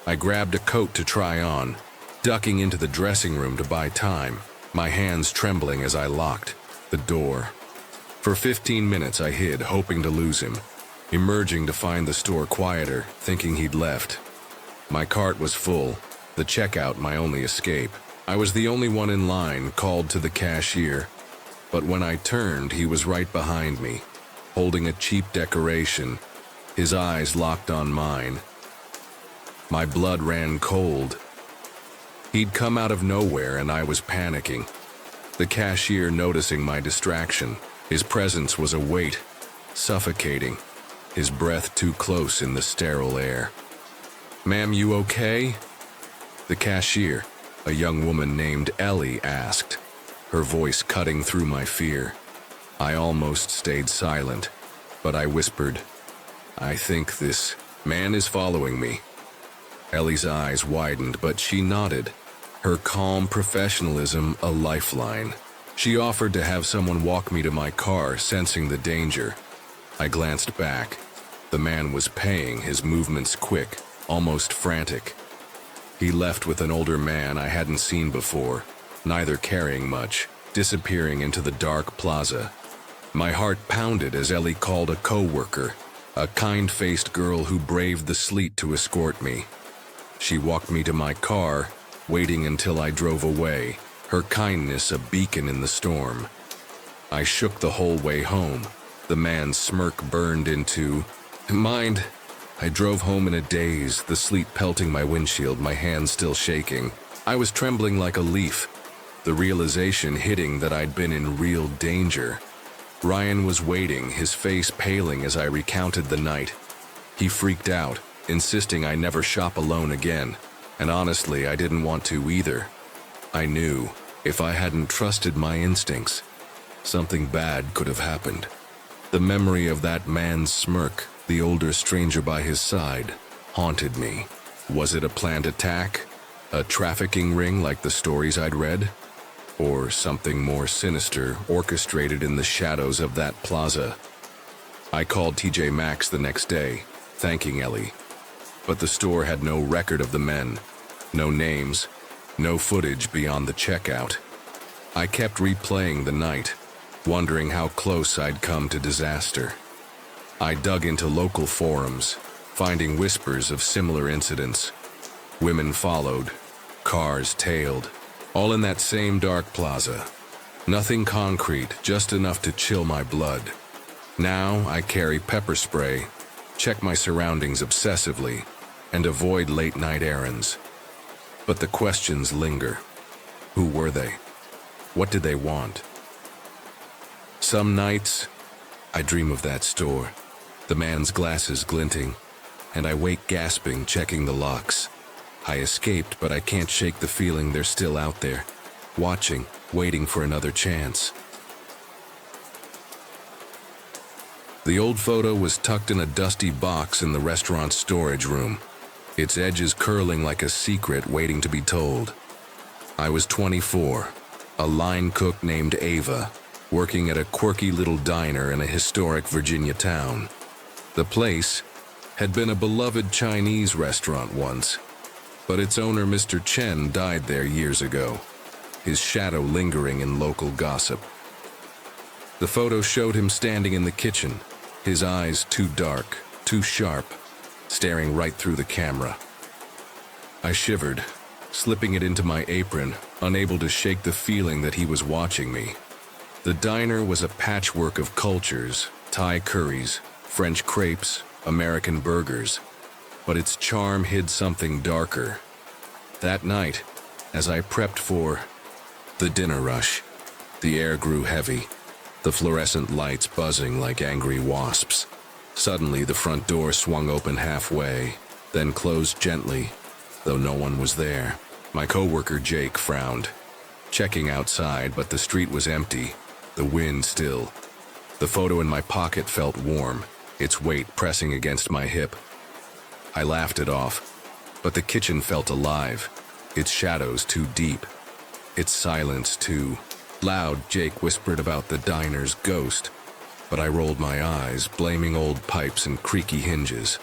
I grabbed a coat to try on, ducking into the dressing room to buy time, my hands trembling as I locked the door. For 15 minutes I hid, hoping to lose him, emerging to find the store quieter, thinking he'd left. My cart was full, the checkout my only escape. I was the only one in line, called to the cashier, but when I turned, he was right behind me, holding a cheap decoration, his eyes locked on mine. My blood ran cold. He'd come out of nowhere, and I was panicking. The cashier noticing my distraction, his presence was a weight, suffocating, his breath too close in the sterile air. "Ma'am, you okay?" The cashier, a young woman named Ellie, asked, her voice cutting through my fear. I almost stayed silent, but I whispered, "I think this man is following me." Ellie's eyes widened, but she nodded, her calm professionalism a lifeline. She offered to have someone walk me to my car, sensing the danger. I glanced back. The man was paying, his movements quick, almost frantic. He left with an older man I hadn't seen before, neither carrying much, disappearing into the dark plaza. My heart pounded as Ellie called a co-worker, a kind-faced girl who braved the sleet to escort me. She walked me to my car, waiting until I drove away, her kindness a beacon in the storm. I shook the whole way home. The man's smirk burned into mind. I drove home in a daze, the sleet pelting my windshield, my hands still shaking. I was trembling like a leaf, the realization hitting that I'd been in real danger. Ryan was waiting, his face paling as I recounted the night. He freaked out, insisting I never shop alone again, and honestly, I didn't want to either. I knew, if I hadn't trusted my instincts, something bad could have happened. The memory of that man's smirk, the older stranger by his side, haunted me. Was it a planned attack? A trafficking ring like the stories I'd read? Or something more sinister, orchestrated in the shadows of that plaza? I called TJ Maxx the next day, thanking Ellie. But the store had no record of the men, no names, no footage beyond the checkout. I kept replaying the night, wondering how close I'd come to disaster. I dug into local forums, finding whispers of similar incidents. Women followed, cars tailed, all in that same dark plaza. Nothing concrete, just enough to chill my blood. Now I carry pepper spray, check my surroundings obsessively, and avoid late-night errands. But the questions linger. Who were they? What did they want? Some nights, I dream of that store, the man's glasses glinting, and I wake gasping, checking the locks. I escaped, but I can't shake the feeling they're still out there, watching, waiting for another chance. The old photo was tucked in a dusty box in the restaurant's storage room, its edges curling like a secret waiting to be told. I was 24, a line cook named Ava, working at a quirky little diner in a historic Virginia town. The place had been a beloved Chinese restaurant once, but its owner, Mr. Chen, died there years ago, his shadow lingering in local gossip. The photo showed him standing in the kitchen, his eyes too dark, too sharp, staring right through the camera. I shivered, slipping it into my apron, unable to shake the feeling that he was watching me. The diner was a patchwork of cultures, Thai curries, French crepes, American burgers, but its charm hid something darker. That night, as I prepped for the dinner rush, the air grew heavy, the fluorescent lights buzzing like angry wasps. Suddenly, the front door swung open halfway, then closed gently, though no one was there. My coworker Jake frowned, checking outside, but the street was empty, the wind still. The photo in my pocket felt warm, its weight pressing against my hip. I laughed it off, but the kitchen felt alive, its shadows too deep, its silence too loud. Jake whispered about the diner's ghost, but I rolled my eyes, blaming old pipes and creaky hinges.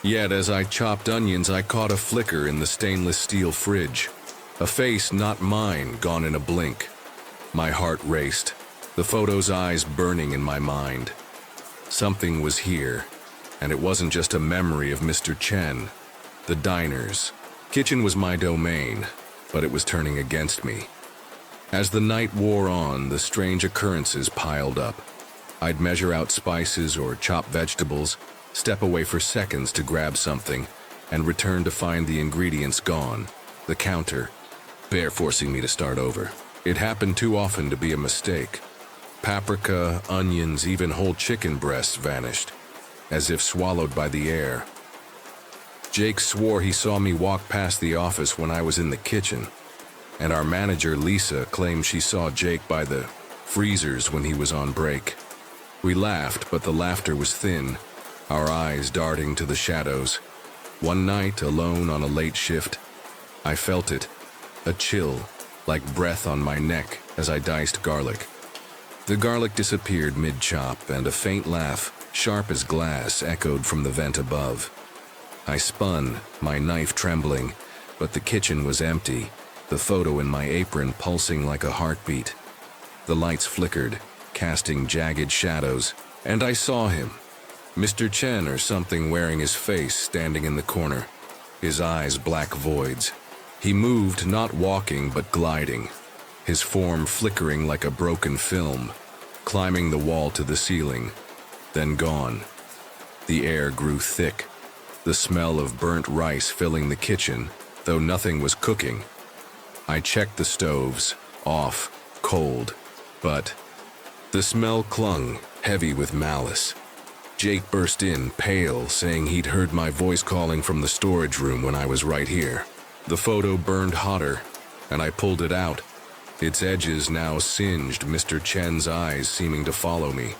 Yet as I chopped onions, I caught a flicker in the stainless steel fridge. A face not mine, gone in a blink. My heart raced, the photo's eyes burning in my mind. Something was here, and it wasn't just a memory of Mr. Chen. The diner's kitchen was my domain, but it was turning against me. As the night wore on, the strange occurrences piled up. I'd measure out spices or chop vegetables, step away for seconds to grab something, and return to find the ingredients gone, the counter bare, forcing me to start over. It happened too often to be a mistake. Paprika, onions, even whole chicken breasts vanished, as if swallowed by the air. Jake swore he saw me walk past the office when I was in the kitchen, and our manager Lisa claimed she saw Jake by the freezers when he was on break. We laughed, but the laughter was thin, our eyes darting to the shadows. One night, alone on a late shift, I felt it, a chill, like breath on my neck as I diced garlic. The garlic disappeared mid-chop, and a faint laugh, sharp as glass, echoed from the vent above. I spun, my knife trembling, but the kitchen was empty, the photo in my apron pulsing like a heartbeat. The lights flickered, casting jagged shadows, and I saw him. Mr. Chen or something, wearing his face, standing in the corner, his eyes black voids. He moved, not walking but gliding, his form flickering like a broken film, climbing the wall to the ceiling, then gone. The air grew thick, the smell of burnt rice filling the kitchen, though nothing was cooking. I checked the stoves, off, cold, but the smell clung, heavy with malice. Jake burst in, pale, saying he'd heard my voice calling from the storage room when I was right here. The photo burned hotter, and I pulled it out, its edges now singed, Mr. Chen's eyes seeming to follow me.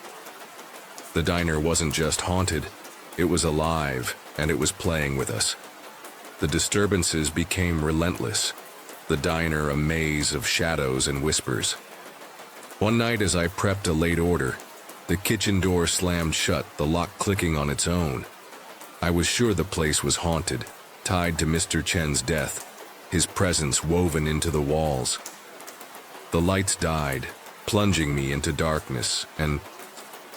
The diner wasn't just haunted, it was alive, and it was playing with us. The disturbances became relentless, the diner a maze of shadows and whispers. One night as I prepped a late order, the kitchen door slammed shut, the lock clicking on its own. I was sure the place was haunted, tied to Mr. Chen's death, his presence woven into the walls. The lights died, plunging me into darkness, and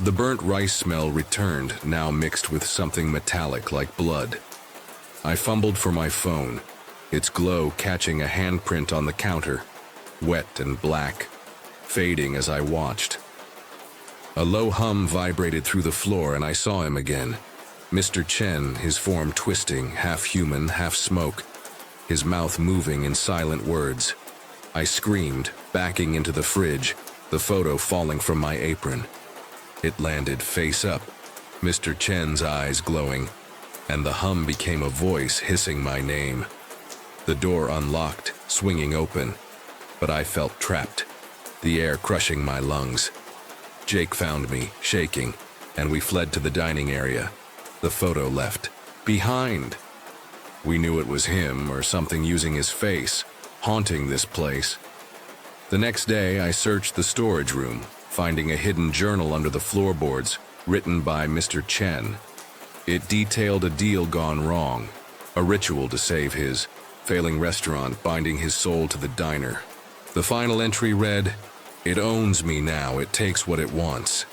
the burnt rice smell returned, now mixed with something metallic like blood. I fumbled for my phone, its glow catching a handprint on the counter, wet and black, fading as I watched. A low hum vibrated through the floor, and I saw him again. Mr. Chen, his form twisting, half human, half smoke, his mouth moving in silent words. I screamed, backing into the fridge, the photo falling from my apron. It landed face up, Mr. Chen's eyes glowing, and the hum became a voice hissing my name. The door unlocked, swinging open, but I felt trapped, the air crushing my lungs. Jake found me, shaking, and we fled to the dining area. The photo left behind. We knew it was him or something using his face, haunting this place. The next day, I searched the storage room, finding a hidden journal under the floorboards, written by Mr. Chen. It detailed a deal gone wrong, a ritual to save his failing restaurant, binding his soul to the diner. The final entry read, "It owns me now, it takes what it wants."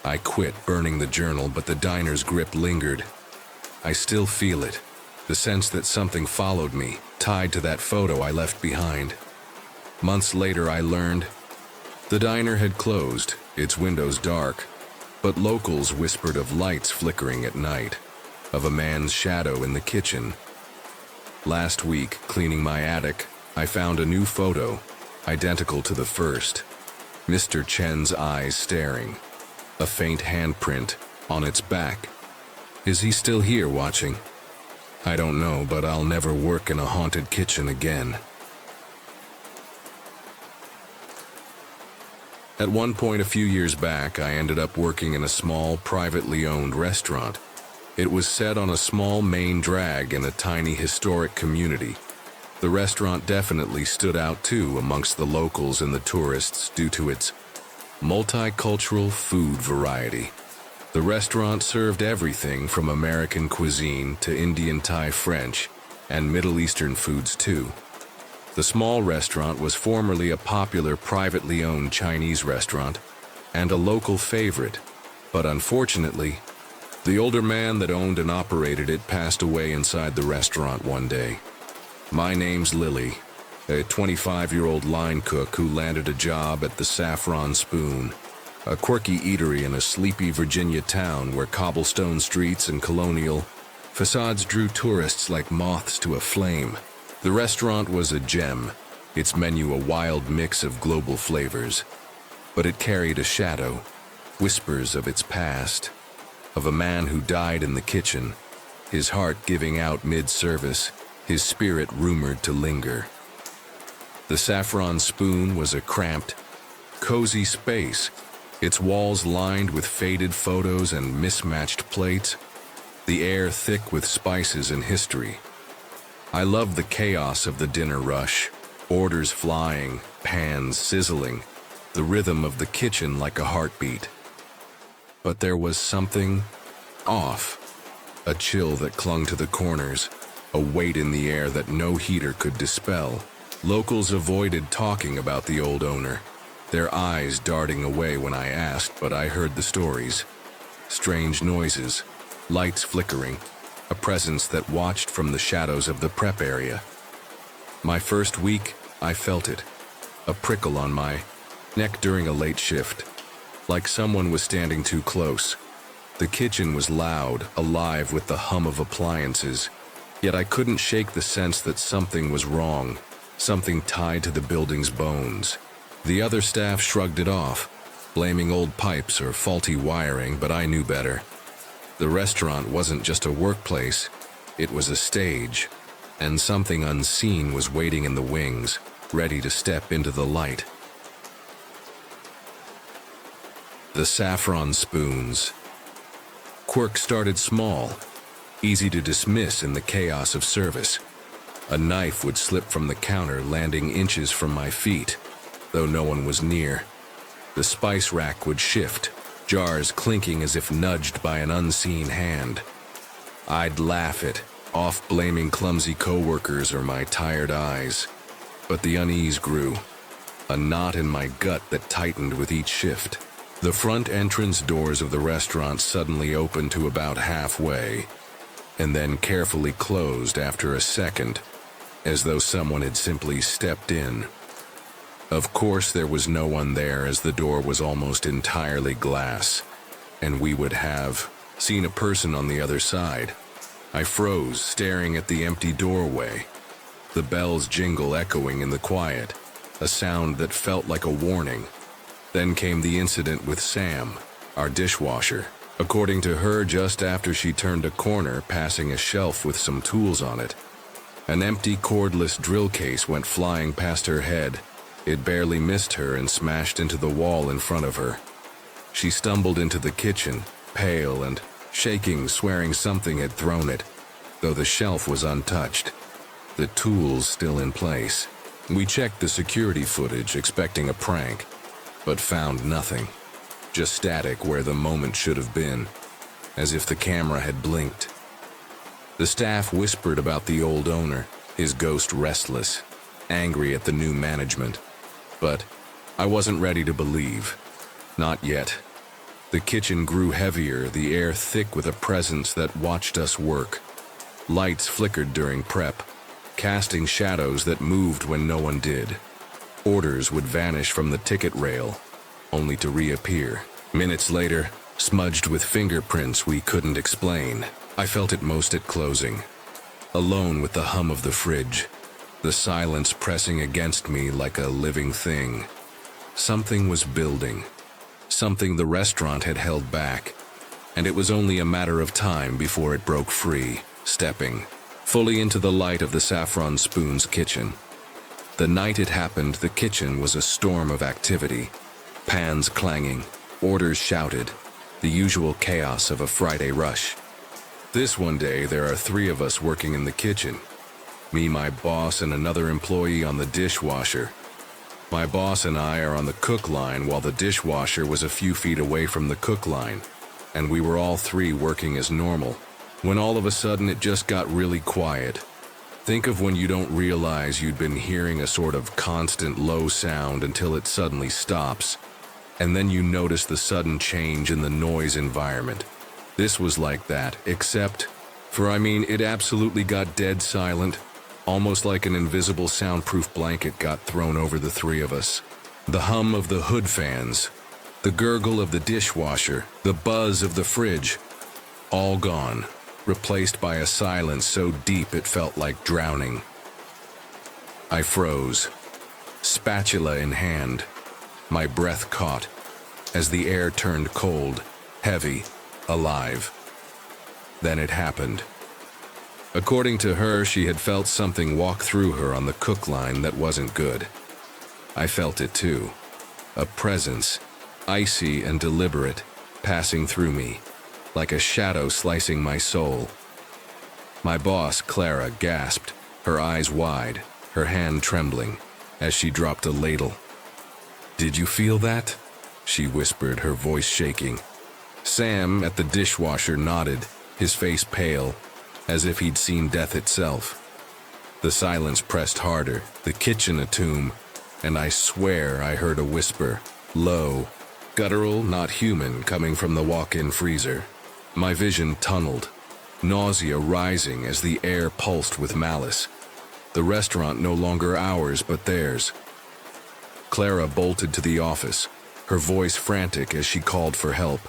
I quit burning the journal, but the diner's grip lingered. I still feel it, the sense that something followed me, tied to that photo I left behind. Months later, I learned the diner had closed, its windows dark, but locals whispered of lights flickering at night, of a man's shadow in the kitchen. Last week, cleaning my attic, I found a new photo, identical to the first. Mr. Chen's eyes staring, a faint handprint on its back. Is he still here watching? I don't know, but I'll never work in a haunted kitchen again. At one point a few years back, I ended up working in a small, privately owned restaurant. It was set on a small main drag in a tiny historic community. The restaurant definitely stood out too amongst the locals and the tourists due to its multicultural food variety. The restaurant served everything from American cuisine to Indian, Thai, French, and Middle Eastern foods too. The small restaurant was formerly a popular privately owned Chinese restaurant and a local favorite, but unfortunately, the older man that owned and operated it passed away inside the restaurant one day. My name's Lily, a 25-year-old line cook who landed a job at the Saffron Spoon, a quirky eatery in a sleepy Virginia town where cobblestone streets and colonial facades drew tourists like moths to a flame. The restaurant was a gem, its menu a wild mix of global flavors, but it carried a shadow, whispers of its past, of a man who died in the kitchen, his heart giving out mid-service, his spirit rumored to linger. The Saffron Spoon was a cramped, cozy space, its walls lined with faded photos and mismatched plates, the air thick with spices and history. I loved the chaos of the dinner rush, orders flying, pans sizzling, the rhythm of the kitchen like a heartbeat. But there was something off, a chill that clung to the corners, a weight in the air that no heater could dispel. Locals avoided talking about the old owner, their eyes darting away when I asked, but I heard the stories. Strange noises, lights flickering, a presence that watched from the shadows of the prep area. My first week, I felt it, a prickle on my neck during a late shift, like someone was standing too close. The kitchen was loud, alive with the hum of appliances, yet I couldn't shake the sense that something was wrong, something tied to the building's bones. The other staff shrugged it off, blaming old pipes or faulty wiring, but I knew better. The restaurant wasn't just a workplace, it was a stage, and something unseen was waiting in the wings, ready to step into the light. The Saffron Spoons. Quirk started small, easy to dismiss in the chaos of service. A knife would slip from the counter, landing inches from my feet, though no one was near. The spice rack would shift, jars clinking as if nudged by an unseen hand. I'd laugh it off, blaming clumsy coworkers or my tired eyes. But the unease grew, a knot in my gut that tightened with each shift. The front entrance doors of the restaurant suddenly opened to about halfway, and then carefully closed after a second, as though someone had simply stepped in. Of course, there was no one there, as the door was almost entirely glass, and we would have seen a person on the other side. I froze, staring at the empty doorway, the bell's jingle echoing in the quiet, a sound that felt like a warning. Then came the incident with Sam, our dishwasher. According to her, just after she turned a corner, passing a shelf with some tools on it, an empty cordless drill case went flying past her head. It barely missed her and smashed into the wall in front of her. She stumbled into the kitchen, pale and shaking, swearing something had thrown it, though the shelf was untouched, the tools still in place. We checked the security footage, expecting a prank, but found nothing. Just static where the moment should have been, as if the camera had blinked. The staff whispered about the old owner, his ghost restless, angry at the new management. But I wasn't ready to believe. Not yet. The kitchen grew heavier, the air thick with a presence that watched us work. Lights flickered during prep, casting shadows that moved when no one did. Orders would vanish from the ticket rail, only to reappear. Minutes later, smudged with fingerprints we couldn't explain. I felt it most at closing. Alone with the hum of the fridge, the silence pressing against me like a living thing. Something was building. Something the restaurant had held back, and it was only a matter of time before it broke free, stepping fully into the light of the Saffron Spoon's kitchen. The night it happened, the kitchen was a storm of activity. Pans clanging, orders shouted, the usual chaos of a Friday rush. This one day, there are 3 of us working in the kitchen. Me, my boss, and another employee on the dishwasher. My boss and I are on the cook line while the dishwasher was a few feet away from the cook line, and we were all 3 working as normal, when all of a sudden it just got really quiet. Think of when you don't realize you'd been hearing a sort of constant low sound until it suddenly stops, and then you notice the sudden change in the noise environment. This was like that, except it absolutely got dead silent, almost like an invisible soundproof blanket got thrown over the 3 of us. The hum of the hood fans, the gurgle of the dishwasher, the buzz of the fridge, all gone, replaced by a silence so deep it felt like drowning. I froze, spatula in hand, my breath caught, as the air turned cold, heavy, alive. Then it happened. According to her, she had felt something walk through her on the cook line that wasn't good. I felt it too. A presence, icy and deliberate, passing through me, like a shadow slicing my soul. My boss, Clara, gasped, her eyes wide, her hand trembling, as she dropped a ladle. "Did you feel that?" she whispered, her voice shaking. Sam, at the dishwasher, nodded, his face pale, as if he'd seen death itself. The silence pressed harder, the kitchen a tomb, and I swear I heard a whisper, low, guttural, not human, coming from the walk-in freezer. My vision tunneled, nausea rising as the air pulsed with malice. The restaurant no longer ours but theirs. Clara bolted to the office, her voice frantic as she called for help.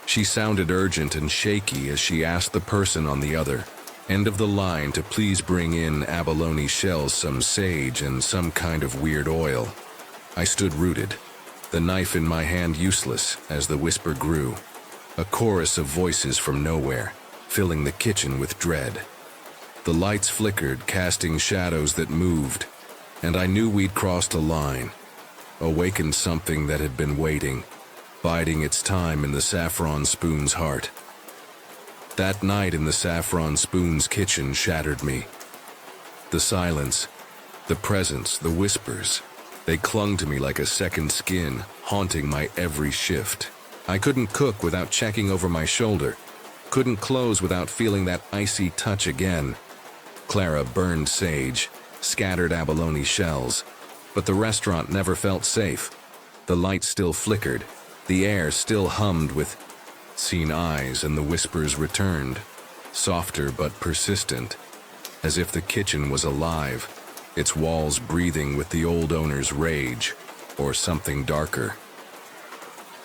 She sounded urgent and shaky as she asked the person on the other end of the line to please bring in abalone shells, some sage, and some kind of weird oil. I stood rooted, the knife in my hand useless as the whisper grew. A chorus of voices from nowhere, filling the kitchen with dread. The lights flickered, casting shadows that moved, and I knew we'd crossed a line, awakened something that had been waiting, biding its time in the Saffron Spoon's heart. That night in the Saffron Spoon's kitchen shattered me. The silence, the presence, the whispers, they clung to me like a second skin, haunting my every shift. I couldn't cook without checking over my shoulder, couldn't close without feeling that icy touch again. Clara burned sage, scattered abalone shells, but the restaurant never felt safe. The lights still flickered, the air still hummed with seen eyes, and the whispers returned, softer but persistent, as if the kitchen was alive, its walls breathing with the old owner's rage, or something darker.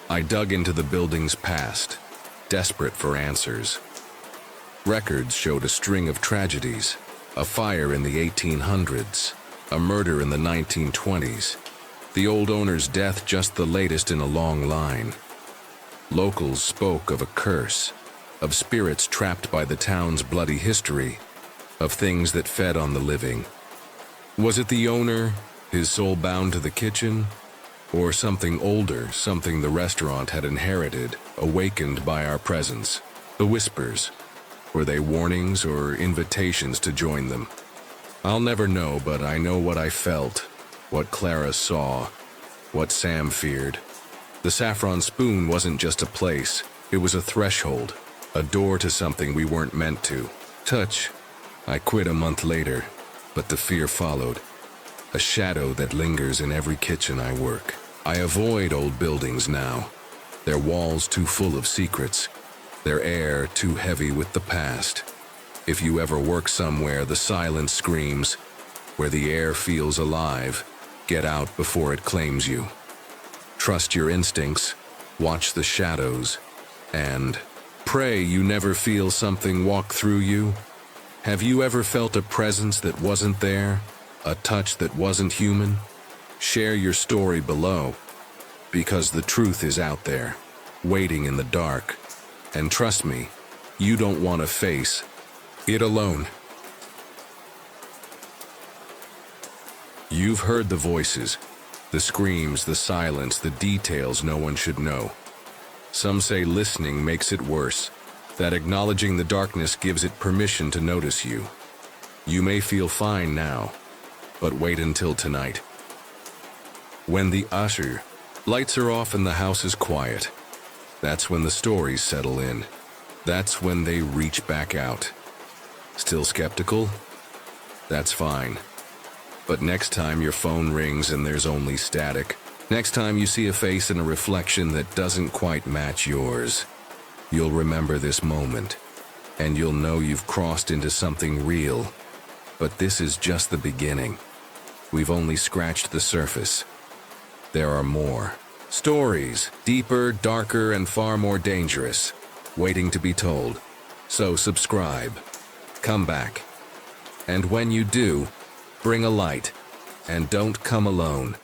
I dug into the building's past, desperate for answers. Records showed a string of tragedies, a fire in the 1800s, a murder in the 1920s, the old owner's death just the latest in a long line. Locals spoke of a curse, of spirits trapped by the town's bloody history, of things that fed on the living. Was it the owner, his soul bound to the kitchen? Or something older, something the restaurant had inherited, awakened by our presence. The whispers. Were they warnings or invitations to join them? I'll never know, but I know what I felt, what Clara saw, what Sam feared. The Saffron Spoon wasn't just a place, it was a threshold, a door to something we weren't meant to touch. I quit a month later, but the fear followed. A shadow that lingers in every kitchen I work. I avoid old buildings now, their walls too full of secrets, their air too heavy with the past. If you ever work somewhere the silence screams, where the air feels alive, get out before it claims you. Trust your instincts, watch the shadows, and pray you never feel something walk through you. Have you ever felt a presence that wasn't there? A touch that wasn't human? Share your story below, because the truth is out there, waiting in the dark. And trust me, you don't want to face it alone. You've heard the voices, the screams, the silence, the details no one should know. Some say listening makes it worse, that acknowledging the darkness gives it permission to notice you. You may feel fine now, but wait until tonight. When the lights are off and the house is quiet, that's when the stories settle in. That's when they reach back out. Still skeptical? That's fine. But next time your phone rings and there's only static, next time you see a face in a reflection that doesn't quite match yours, you'll remember this moment, and you'll know you've crossed into something real. But this is just the beginning. We've only scratched the surface. There are more stories, deeper, darker, and far more dangerous, waiting to be told. So subscribe, come back, and when you do, bring a light, and don't come alone.